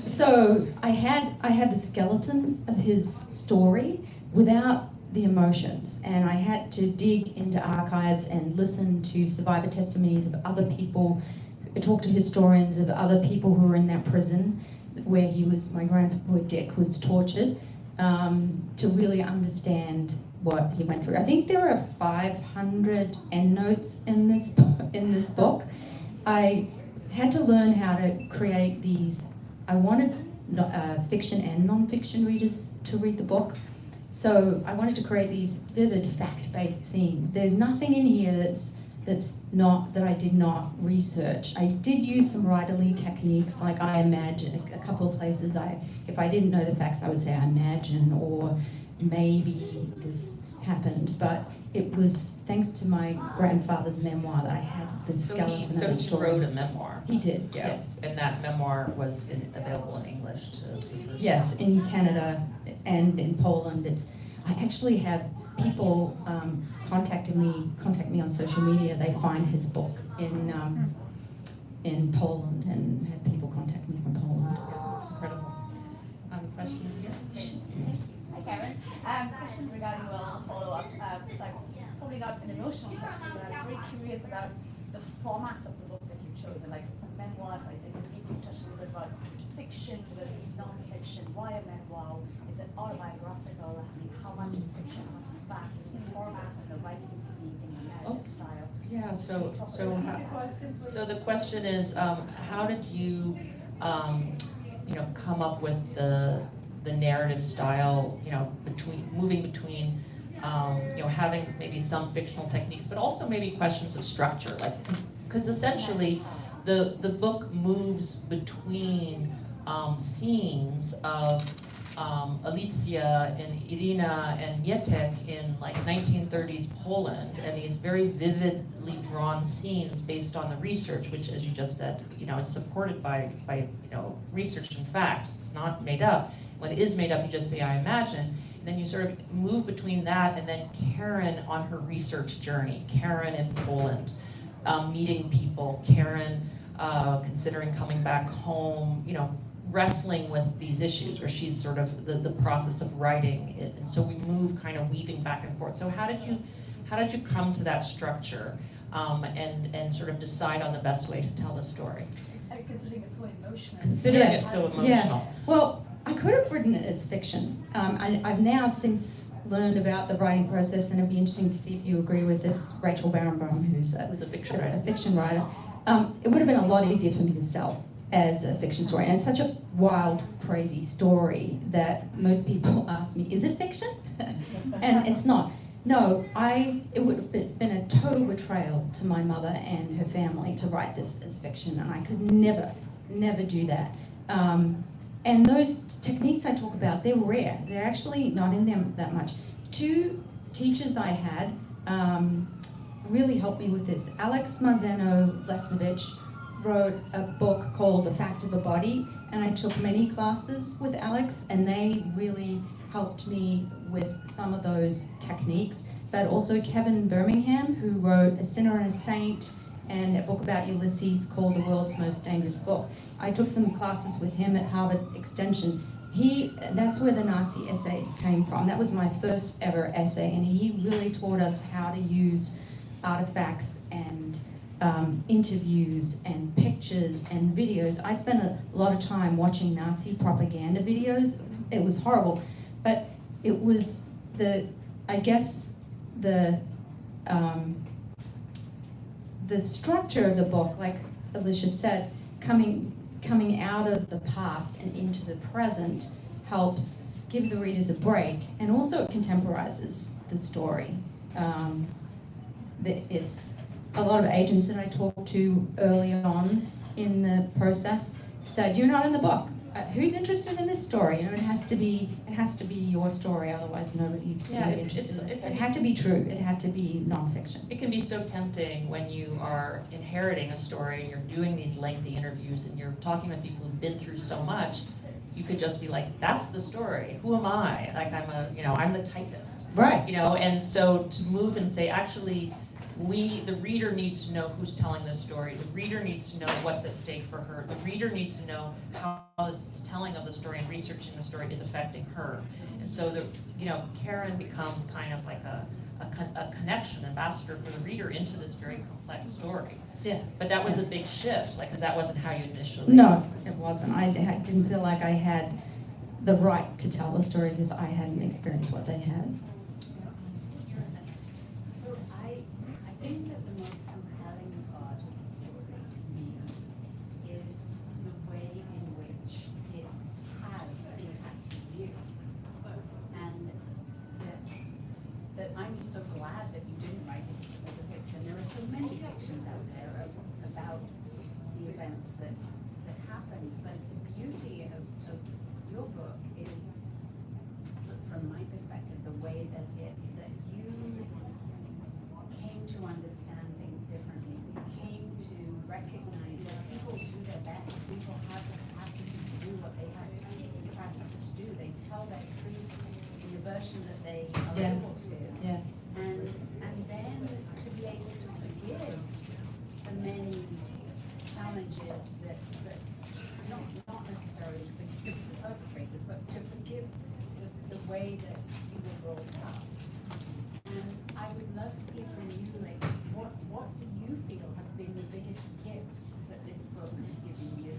So I had the skeleton of his story without the emotions, and I had to dig into archives and listen to survivor testimonies of other people, talk to historians of other people who were in that prison where my grandboy Dick was tortured, to really understand what he went through. I think there are 500 endnotes in this book. I had to learn how to create these. I wanted fiction and non-fiction readers to read the book. So I wanted to create these vivid fact-based scenes. There's nothing in here that I did not research. I did use some writerly techniques, like I imagine a couple of places. If I didn't know the facts, I would say I imagine, or maybe this happened. But it was thanks to my grandfather's memoir that I had the skeleton of the story. So he wrote a memoir. He did, Yeah. yes. And that memoir was available in English to people? Yes, in Canada and in Poland. I actually have people contact me on social media. They find his book in Poland, and had people contact me from Poland. Incredible. Question here? Hi Karen. Question regarding your follow-up. It's probably not an emotional question, but I'm very curious about the format of the book that you chose. Like it's a memoir, so I think maybe you touched a little bit about fiction versus non-fiction. Why a memoir? Is it autobiographical? I mean, how much is fiction, how much is fact? In the format and the writing technique and the narrative style? Yeah, so the question is, how did you, come up with the narrative style, moving between, having maybe some fictional techniques, but also maybe questions of structure, because essentially the book moves between scenes of Alysia and Irena and Mietek in 1930s Poland, and these very vividly drawn scenes based on the research, which, as you just said, is supported by research and fact. It's not made up. When it is made up, you just say, I imagine. And then you sort of move between that and then Karen on her research journey, Karen in Poland, meeting people, Karen considering coming back home, wrestling with these issues, where she's sort of the process of writing it. And so we move kind of weaving back and forth. So how did you come to that structure and sort of decide on the best way to tell the story? Considering it's so emotional. Considering it's so emotional. Yeah. Well, I could have written it as fiction. I've now since learned about the writing process, and it'd be interesting to see if you agree with this. Rachel Barenbaum, who's a fiction writer. It would have been a lot easier for me to sell as a fiction story, and it's such a wild, crazy story that most people ask me, is it fiction? And it's not. No, it would have been a total betrayal to my mother and her family to write this as fiction, and I could never do that. And those techniques I talk about, they're rare. They're actually not in them that much. Two teachers I had really helped me with this. Alex Marzano-Lesnovich wrote a book called The Fact of the Body, and I took many classes with Alex, and they really helped me with some of those techniques. But also Kevin Birmingham, who wrote A Sinner and a Saint, and a book about Ulysses called The World's Most Dangerous Book. I took some classes with him at Harvard Extension. That's where the Nazi essay came from. That was my first ever essay, and he really taught us how to use artifacts and interviews and pictures and videos. I spent a lot of time watching Nazi propaganda videos. It was horrible, but it was the structure of the book, like Alysia said, coming out of the past and into the present helps give the readers a break, and also it contemporizes the story. It's a lot of agents that I talked to early on in the process said, "You're not in the book. Who's interested in this story? You know, it has to be your story. Otherwise, nobody's really interested in it. It had to be true. It had to be nonfiction." It can be so tempting when you are inheriting a story and you're doing these lengthy interviews and you're talking with people who've been through so much. You could just be like, "That's the story. Who am I? Like I'm the typist." Right. And so to move and say, actually, the reader needs to know who's telling this story. The reader needs to know what's at stake for her. The reader needs to know how this telling of the story and researching the story is affecting her. And so Karen becomes kind of like a connection ambassador for the reader into this very complex story. Yes. But that was a big shift, because that wasn't how you initially. No, it wasn't. I didn't feel like I had the right to tell the story because I hadn't experienced what they had. So I think that the most compelling part of the story to me is the way in which it has impacted you. And that I'm so glad that you didn't write it as a fiction. There are so many fictions out there about the events that happened, but the beauty of your book is, from my perspective, the way that you came to understand things differently. You came to recognize that people do their best. People have the capacity to do what they have the capacity to do. They tell their truth in the version that they are Yeah. able to. Yes. And then to be able to forgive the many challenges that not necessarily forgive the perpetrators, but to forgive the way that you were brought up. And I would love to hear from you, like, what do you feel have been the biggest gifts that this book has given you?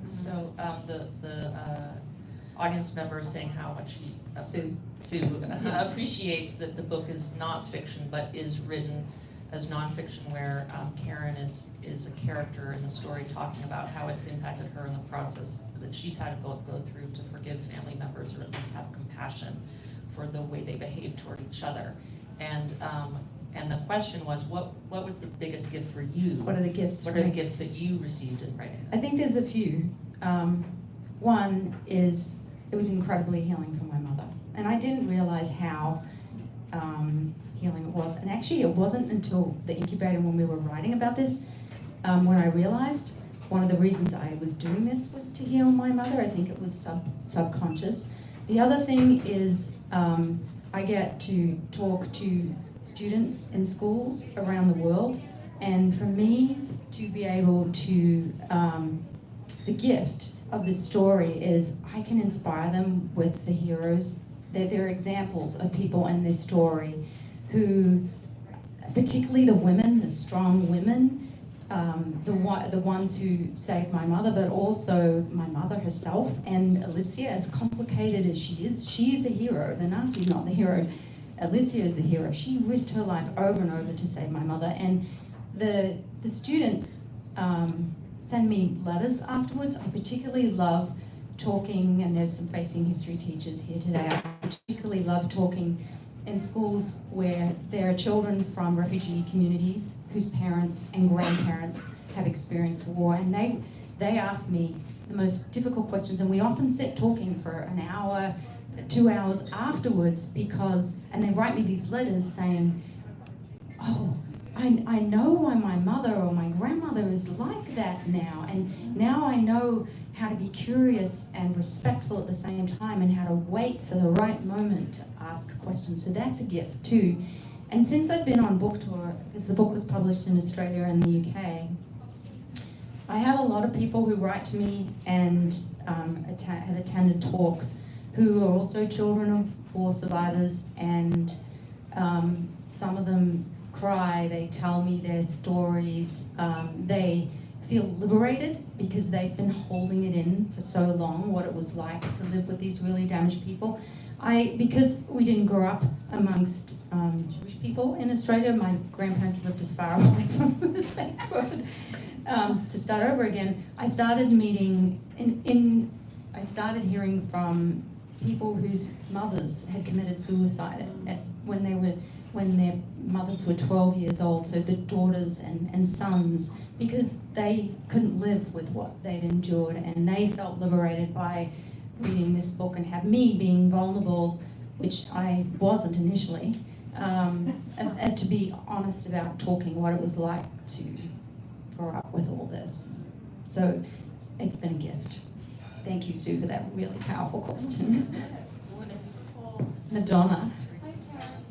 So the audience member is saying how much Sue appreciates that the book is not fiction, but is written as nonfiction, where Karen is a character in the story talking about how it's impacted her in the process that she's had to go through to forgive family members, or at least have compassion for the way they behave toward each other. And the question was, what was the biggest gift for you? What are the gifts? What are the gifts that you received in writing I think there's a few. One is it was incredibly healing for my mother, and I didn't realize how healing it was. And actually, it wasn't until the incubator when we were writing about this when I realized one of the reasons I was doing this was to heal my mother. I think it was subconscious. The other thing is I get to talk to students in schools around the world, and for me to be able to, the gift of this story is I can inspire them with the heroes. They're examples of people in this story who, particularly the women, the strong women, the ones who saved my mother, but also my mother herself, and Alysia, as complicated as she is a hero. The Nazi's not the hero. Alysia is the hero. She risked her life over and over to save my mother. And the students send me letters afterwards. I particularly love talking, and there's some facing history teachers here today. I particularly love talking in schools where there are children from refugee communities whose parents and grandparents have experienced war, and they ask me, the most difficult questions, and we often sit talking for an hour, 2 hours afterwards and they write me these letters saying, oh, I know why my mother or my grandmother is like that now, and now I know how to be curious and respectful at the same time, and how to wait for the right moment to ask questions. So that's a gift too. And since I've been on book tour, because the book was published in Australia and the UK, I have a lot of people who write to me and have attended talks who are also children of war survivors, and some of them cry, they tell me their stories, they feel liberated because they've been holding it in for so long, what it was like to live with these really damaged people. Because we didn't grow up amongst Jewish people in Australia, my grandparents lived as far away from them as they could. To start over again, I started meeting, I started hearing from people whose mothers had committed suicide when their mothers were 12 years old, so the daughters and sons, because they couldn't live with what they'd endured, and they felt liberated by reading this book and have me being vulnerable, which I wasn't initially, and to be honest about talking what it was like to grow up with all this. So it's been a gift. Thank you, Sue, for that really powerful question. Madonna. Hi, Karen.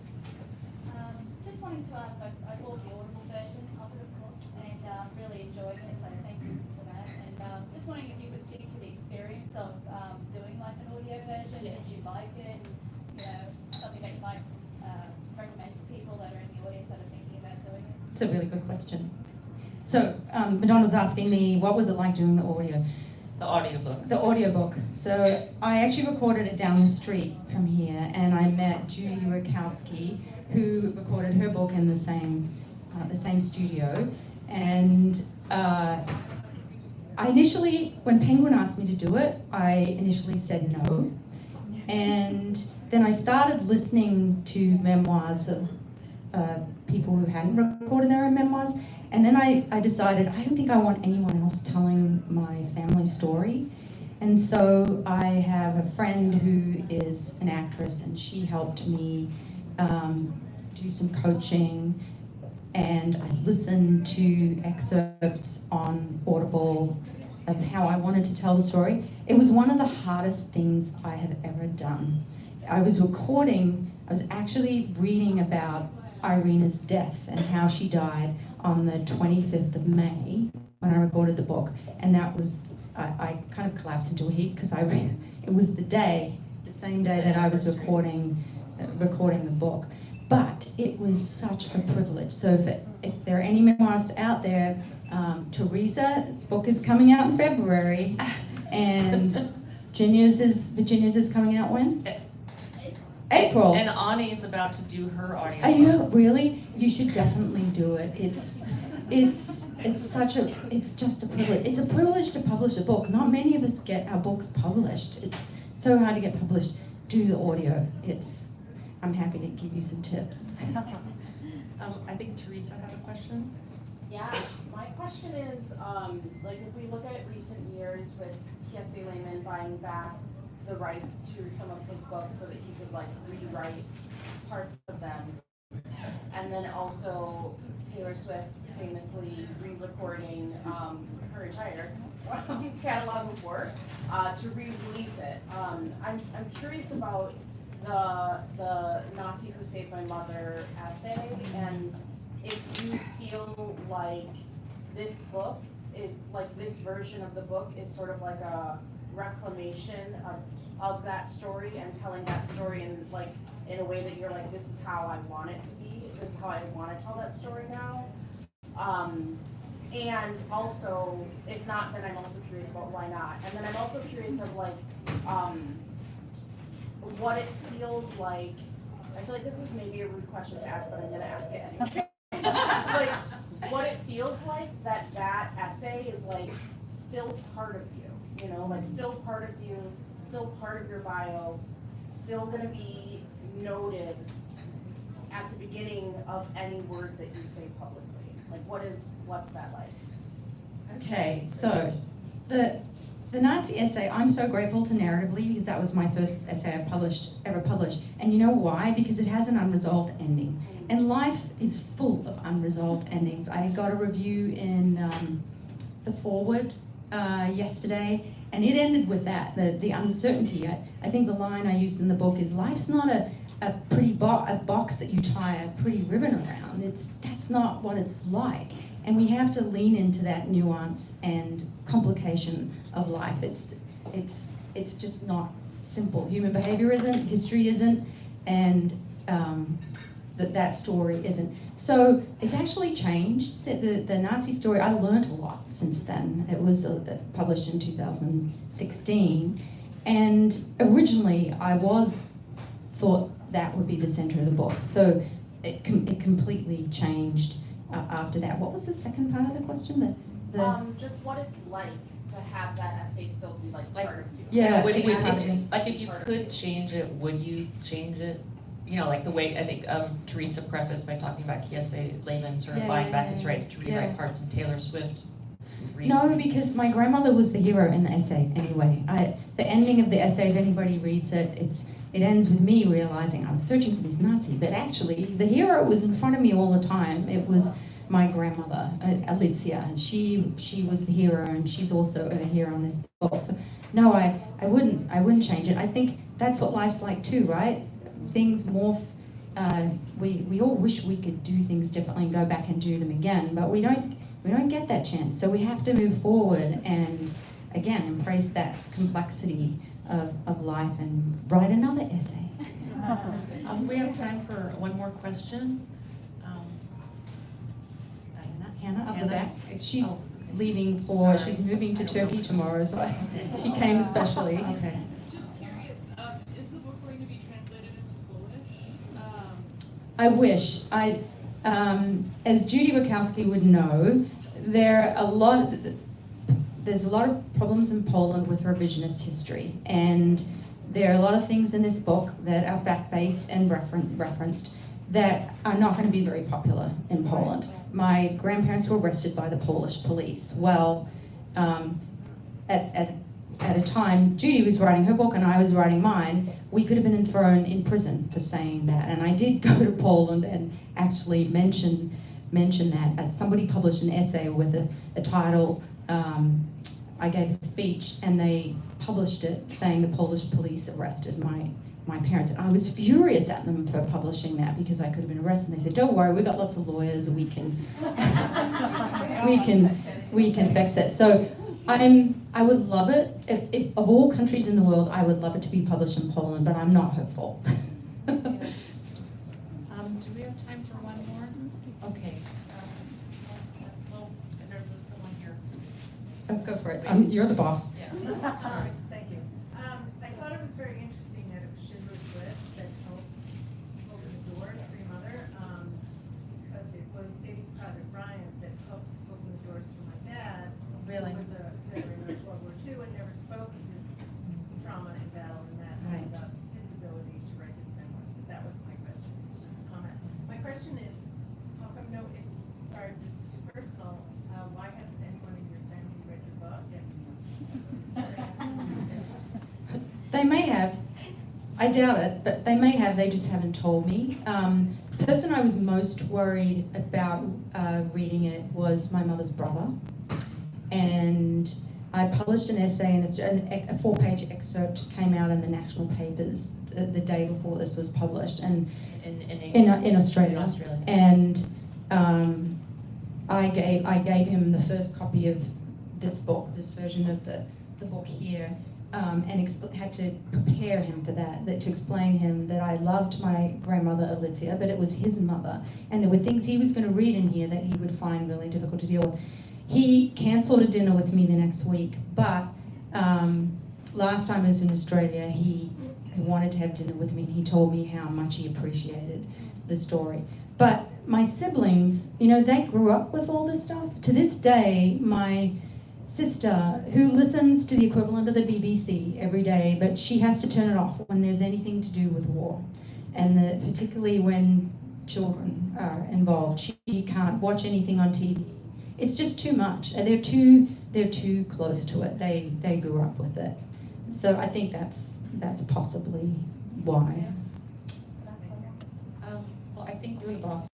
Just wanting to ask, I bought the Audible version of it, of course, and really enjoying it, so thank you for that. And just wondering if you could speak to the experience of doing like an audio version. Did you like it? You know, something that you might recommend to people that are in the audience that are thinking about doing it? It's a really good question. So Madonna's asking me, what was it like doing the audio? The audiobook. The audiobook. So I actually recorded it down the street from here, and I met Julie Rakowski, who recorded her book in the same studio. And I initially, when Penguin asked me to do it, I initially said no. And then I started listening to memoirs of people who hadn't recorded their own memoirs. And then I decided, I don't think I want anyone else telling my family story. And so I have a friend who is an actress, and she helped me do some coaching. And I listened to excerpts on Audible of how I wanted to tell the story. It was one of the hardest things I have ever done. I was actually reading about Irena's death and how she died on the 25th of May when I recorded the book, and that was, I kind of collapsed into a heap because it was the same day that I was recording the book. But it was such a privilege. So if there are any memoirists out there, Teresa's book is coming out in February, and Virginia's is coming out when? April. And Ani is about to do her audio. Are you really? You should definitely do it. It's just a privilege. It's a privilege to publish a book. Not many of us get our books published. It's so hard to get published. Do the audio. I'm happy to give you some tips. I think Teresa had a question. Yeah, my question is, like if we look at recent years with Kiese Lehman buying back the rights to some of his books so that he could like rewrite parts of them, and then also Taylor Swift famously re-recording her entire catalog of work to re-release it. I'm curious about the Nazi Who Saved My Mother essay, and if you feel like this book is like this version of the book is sort of like a reclamation of that story and telling that story in a way that you're like, this is how I want it to be, this is how I want to tell that story now. And also, if not, then I'm also curious about why not. And then I'm also curious of like what it feels like. I feel like this is maybe a rude question to ask, but I'm gonna ask it anyway. Like what it feels like that essay is like still part of you, you know, like still part of you, still part of your bio, still gonna be noted at the beginning of any word that you say publicly. Like what's that like? Okay, so the the Nazi essay, I'm so grateful to Narratively because that was my first essay I've ever published. And you know why? Because it has an unresolved ending. And life is full of unresolved endings. I got a review in the foreword yesterday, and it ended with that, the uncertainty. I think the line I used in the book is, life's not a pretty box that you tie a pretty ribbon around. That's not what it's like. And we have to lean into that nuance and complication of life. It's just not simple. Human behavior isn't, history isn't, and that story isn't. So it's actually changed. The Nazi story, I learned a lot since then. It was published in 2016. And originally I thought that would be the center of the book. So it completely changed after that. What was the second part of the question? Just what it's like to have that essay still be like part of you. Yeah, Would to be you- part of me. like if you could change it, would you change it? You know, like the way, I think Teresa prefaced by talking about Kiese Lehman sort of buying back his rights to rewrite parts, and Taylor Swift. No, because my grandmother was the hero in the essay anyway. The ending of the essay, if anybody reads it, it ends with me realizing I was searching for this Nazi, but actually the hero was in front of me all the time. It was my grandmother, Alysia, and she was the hero, and she's also a hero in this book. So no, I wouldn't change it. I think that's what life's like too, right? Things morph. We all wish we could do things differently and go back and do them again, but we don't get that chance. So we have to move forward and again embrace that complexity of life and write another essay. We have time for one more question. Hannah, up the Hannah? back. She's Oh, okay. leaving Sorry. she's moving to Turkey tomorrow, so she came especially. Okay. Just curious, is the book going to be translated into Polish? I wish. As Judy Wachowski would know, there's a lot of problems in Poland with revisionist history, and there are a lot of things in this book that are fact-based and referenced that are not going to be very popular in Poland. My grandparents were arrested by the Polish police. Well, at a time, Judy was writing her book and I was writing mine, we could have been thrown in prison for saying that. And I did go to Poland and actually mention that. Somebody published an essay with a title, I gave a speech, and they published it saying the Polish police arrested my parents. And I was furious at them for publishing that because I could have been arrested. And they said, "Don't worry, we got lots of lawyers. We can fix it." So I would love it. If of all countries in the world, I would love it to be published in Poland, but I'm not hopeful. Do we have time for one more? Okay. Well, there's someone here. Go for it. You're the boss. Yeah. Thank you. I thought it was very interesting that it was Schindler's List that helped open the doors for your mother, because it was Saving Private Ryan that helped open the doors for my dad. Really? Who was a veteran of World War II and never spoke of his trauma and battle and that, Right. and about his ability to write his memoirs. But that was my question. It's just a comment. My question is, how come sorry if this is too personal, why hasn't anyone in your family read your book? And what's the story? They may have. I doubt it, but they may have. They just haven't told me. The person I was most worried about reading it was my mother's brother. And I published an essay, and it's a 4-page excerpt came out in the national papers the day before this was published, and in Australia. And I gave him the first copy of this book, this version of the book here, and had to prepare him for that, to explain him that I loved my grandmother Alysia, but it was his mother, and there were things he was going to read in here that he would find really difficult to deal with. He cancelled a dinner with me the next week, but last time I was in Australia, he wanted to have dinner with me, and he told me how much he appreciated the story. But my siblings, they grew up with all this stuff. To this day, my sister, who listens to the equivalent of the BBC every day, but she has to turn it off when there's anything to do with war, and particularly when children are involved. She can't watch anything on TV. It's just too much. They're too they're too close to it. They grew up with it. So I think that's possibly why. Well, I think we're the boss